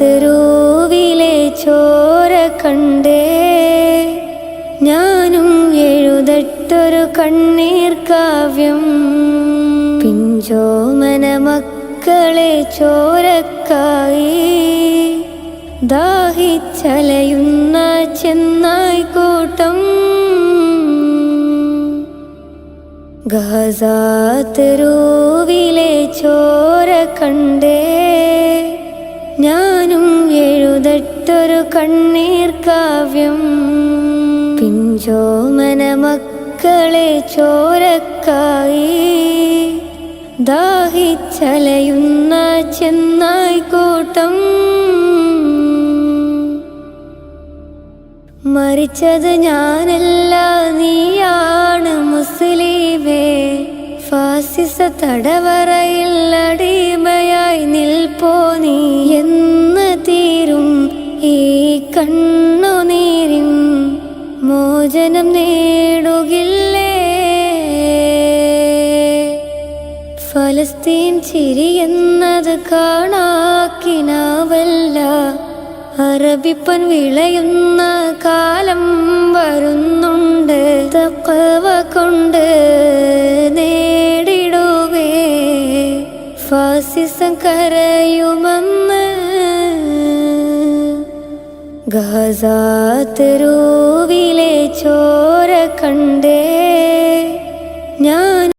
തെരുവിലെ ചോര കണ്ടേ ഞാനും എഴുതട്ടൊരു കണ്ണീർ കാവ്യം. പിഞ്ചോമന മക്കളെ ചോരക്കായി ദാഹിച്ചലയുന്ന ചെന്നായ്ക്കൂട്ടം. ഗാസ തെരുവിലെ ചോര കണ്ടേ ഞാനും എഴുതട്ടൊരു കണ്ണീർ കാവ്യം. പിഞ്ചോമന മക്കളെ ചോരക്കായി ദാഹിച്ചലയുന്ന ചെന്നായ്ക്കൂട്ടം. മരിച്ചത് ഞാനല്ല നീയാണ് മുസ്ലിമേ. ഫാസിസ തടവറയിൽ അടിമയായി നിൽപ്പോ നീ എന്ന് തീരും ഈ കണ്ണുനീരിൻ മോചനം നേടുകില്ലേ. ഫലസ്തീൻ ചിരിയെന്നത് കാണാക്കിനാവല്ല. അറബിപ്പൻ വിളയുന്ന കാലം വരുന്നുണ്ട്. തഖ്വ കൊണ്ട് നേടിടുവേ ഫാസിസം കരയുമെന്ന്. ഗാസ തെരുവിലെ ചോര കണ്ടേ ഞാൻ